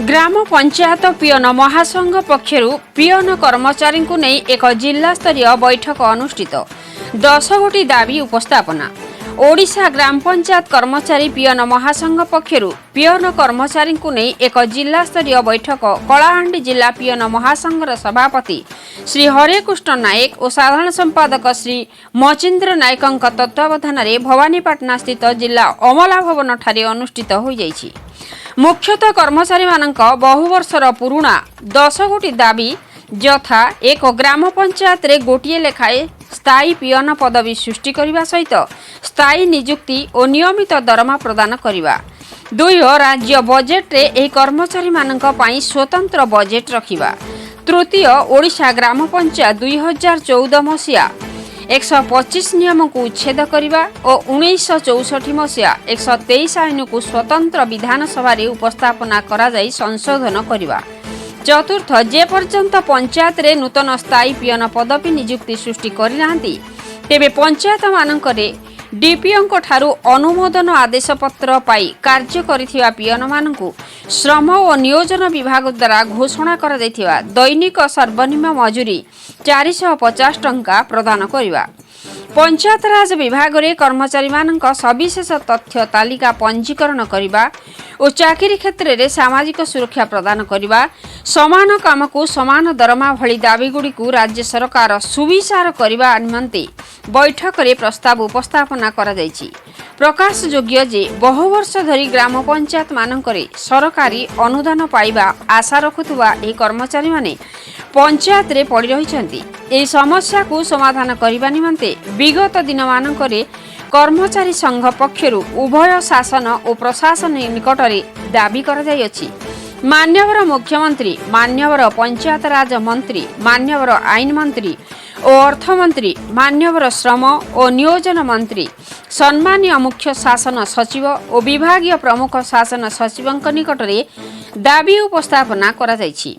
ग्राम पंचायत पियन महासंघ पक्षर पियन कर्मचारी को नहीं एक जिला स्तरीय बैठक अनुष्ठित 10 गोटी दाबी उपस्थापना। ओडिशा ग्राम पंचायत कर्मचारी पियन महासंघ पक्षर पियन कर्मचारी को नहीं एक जिला स्तरीय बैठक कलाहांडी जिला पियन महासंघर सभापति श्री हरेकृष्ण नायक और साधारण संपादक श्री मचिंद्र नायक तत्वावधान में भवानीपाटना स्थित जिला अमला भवन ठारे अनुष्ठित हो जाइछि। मुख्यतः कर्मचारी मानक बहु वर्षर पुराणा 10 गोटी दाबी यथा एक ग्राम पंचायत रे गोटे लेखाए स्थायी पियन पदवी सृष्टि करने सहित स्थायी नियुक्ति और नियमित दरमा प्रदान करने। 2 राज्य बजेट रे एही कर्मचारी मानक पई स्वतंत्र बजेट रखिबा। 3 ओडिशा ग्राम पंचायत 2014 मसीहा 125 नियम को उच्छेद करने और 1964 मसीहा 123 आईन को स्वतंत्र विधानसभा उपस्थापना करा जाई संशोधन करने। 4 जे पर्यंत पंचायत रे नूतन स्थायी पियन पदवी नियुक्ति सृष्टि करना तेबे पंचायत मानकरे डीपीओ ठारू अनुमोदन आदेश पत्र पाई कार्य करिथिबा पियन मानकु श्रम और नियोजन विभाग द्वारा घोषणा करा दैथिबा दैनिक सर्वनिम्न मजूरी 450 टंका प्रदान करिबा। पंचायत राज विभाग रे कर्मचारी मानक सविशेष तथ्य तालिका पंजीकरण करने और चाकरी क्षेत्र में सामाजिक सुरक्षा प्रदान करने, समान काम को समान दरमा भली दाबीगुड़ी को राज्य सरकार सुविचार करने निमंते बैठक में प्रस्ताव उपस्थापना करा जायछि। प्रकाश योग्य जे बहु वर्ष धरी ग्राम पंचायत मानकरे सरकारी अनुदान पाइबा आशा रखुवा ए कर्मचारी माने पंचायत रे पड़ी रहिछन्ति। एही समस्या को समाधान करने निमंते विगत दिन मानकरे कर्मचारी संघ पक्षर उभय शासन और प्रशासन निकट में दाबी करा जायछि। मान्यवर मुख्यमंत्री, मान्यवर पंचायत राज मंत्री, मान्यवर आईन मंत्री और अर्थमंत्री, मान्यवर श्रम और नियोजन मंत्री, सम्मानीय मुख्य शासन सचिव और विभागीय प्रमुख शासन सचिवंक निकट में दाबी उपस्थापना करा जायछि।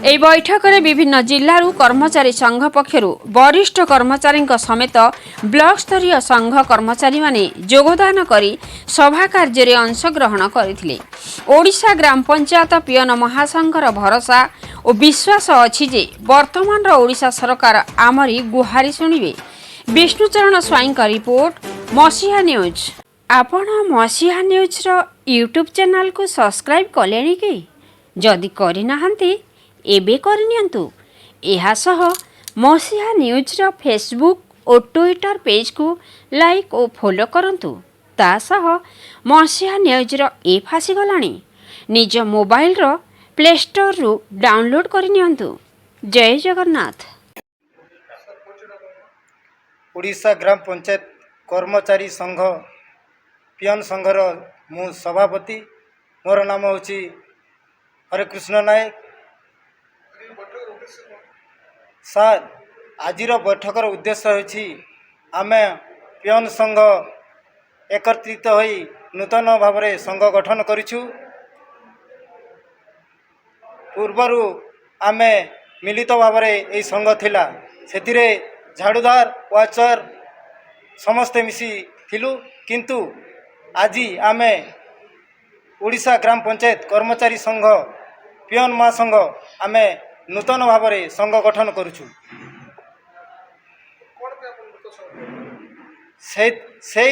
एही बैठक में विभिन्न जिल्लारू कर्मचारी संघ पक्षर वरिष्ठ कर्मचारी समेत ब्लॉक स्तरीय संघ कर्मचारी माने योगदान करी सभा कार्य रे अंशग्रहण करथिले। ओडिशा ग्राम पंचायत पियन महासंघर भरोसा और विश्वास अछि जे वर्तमान ओडिशा सरकार आमरी गुहारी सुनिबे। विष्णुचरण स्वाई का रिपोर्ट, मसीहा न्यूज। आपण मसीहा न्यूज रो यूट्यूब चैनल को सब्सक्राइब कलेनी कि? जदि करि नाहंती एबे करनियंतु। एहा सह मसीहा न्यूज रो फेसबुक और ट्विटर पेज को लाइक और फॉलो करंतु। ता सह मसीहा न्यूज रो ऐप आसी गलानी। निज मोबाइल रो प्ले स्टोर रु डाउनलोड करनियंतु। जय जगन्नाथ। ओडिशा ग्राम पंचायत कर्मचारी संघ पियन संघर मु सभापति। मोर नाम होची हरेकृष्ण नायक। सार आजिर बैठकर उद्देश्य होची आमे पियन संघ एकत्रित होई नूतन भाव में संघ गठन करिछु। पूर्वरु आमे मिलित भाव में यही संघ थिला, सेतिरे झाड़ूदार वाचर समस्ते मिसी थिलु, किंतु आजी आमे ओडिशा ग्राम पंचायत कर्मचारी संघ पियन महासंघ आमे नूतन भाव में संघ गठन करुछु। से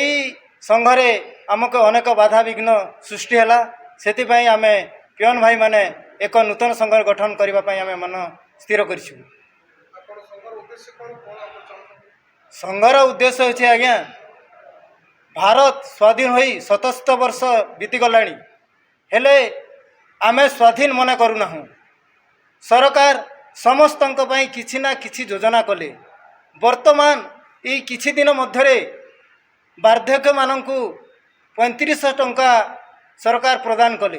संघरे आमको अनेक बाधा विघ्न सृष्टि है, से आमे पियन भाई माने एक नूतन संघ गठन करने आमे मन स्थिर करिछु। संघर उद्देश्य होछि आज्ञा भारत स्वाधीन होई 77 वर्ष बीती गलानी, हेले आमे स्वाधीन मने करूनाहु। सरकार समस्तंक पई किछि ना किछि योजना कले। वर्तमान ई किछि दिन मध्यरे वार्धक्य मानंकु 3500 टंका सरकार प्रदान कले,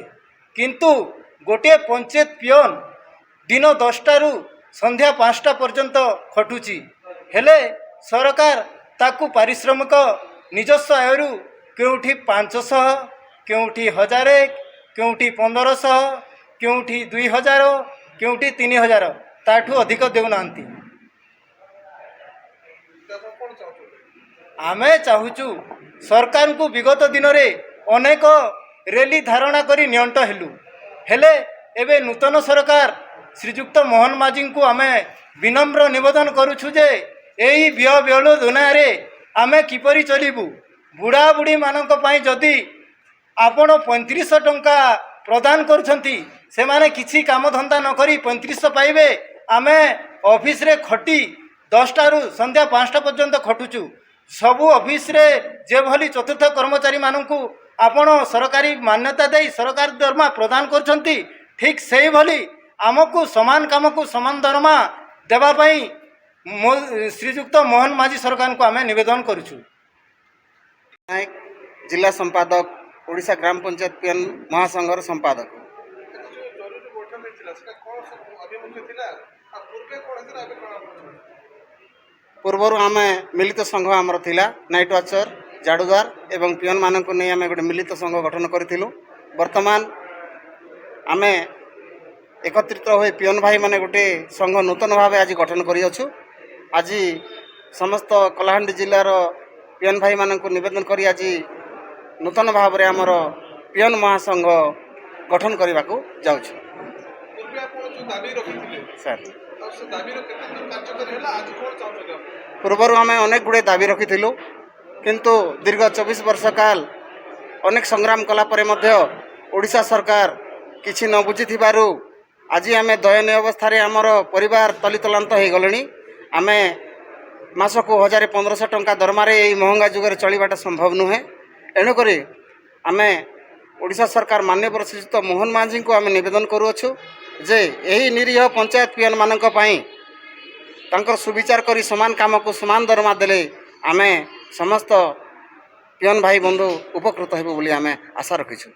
किंतु गोटे पंचायत पियन दिन 10टा रु संध्या 5टा पर्यंत खटुची, हेले सरकार ताकू पारिश्रमिक निजस्व आयरु केउठी 500, केउठी 1000, केउठी 1500, केउठी 2000, केउठी 3000 ताठू अधिक देउनांती। आमे चाहुचु सरकार को विगत दिन रे अनेक रेली धारणा करी नियंट हेलु, हेले एबे नूतन सरकार श्रीजुक्त मोहन माझी को आमे विनम्र निवेदन करुछु जे एही व्यय व्यलो दुनिया आमे किपरि चलिबु बुढ़ा बुढ़ी मानक पई जदि आपण 3500 टंका प्रदान करुछंती से माने किछि काम धंदा न करी 3500 पाइबे आमे ऑफिस रे खटी 10 रु संध्या 5टा पर्यंत खटुचु सबु ऑफिस रे जे भली चतुर्थ कर्मचारी मानकु आपण सरकारी मान्यता दे सरकार दरमा प्रदान करछंती ठीक सेही भली आमको समान काम को समान दरमा देवा पई श्रीजुक्त मोहन माझी सरकार को आमे निवेदन करुछु। नायक जिला संपादक ओडिशा ग्राम पंचायत पीएन महासंघर संपादक। पूर्वर आम मिलित संघ आमर थिला नाइट वाचर जाडुदार एवं पीएन मानक नहीं आम गोटे मिलित संघ गठन करूँ। वर्तमान आम एकत्रित हो पीएन भाई माने गोटे संघ नूतन भाव आज गठन करियछु। आज समस्त कलाहांडी जिलार पीएन भाई मानक निवेदन करी आज नूतन भाव में आमर पीएन महासंघ गठन करने को जाऊँ। सर पूर्वर आम अनेक गुड़े दाबी रखी किंतु दीर्घ 24 वर्ष काल अनेक संग्राम कलापर ओडिशा सरकार किछि न बुझी आज आम दयनीय अवस्था आमर परिवार तलितलांत हो गले। आम मासक 1500 टंका दरमारे यही महंगा जुगे चलवाटा संभव नुहे। एणुक आम ओडिशा सरकार माननीय श्रीजुक्त मोहन माझी को आम निवेदन करुअछु जे यही निरीह पंचायत पीएन मानक पई तांकर सुविचार करी समान काम को समान दरमा देले आम समस्त पीएन भाई बंधु उपकृत हेबु बोली आम आशा रखिछु।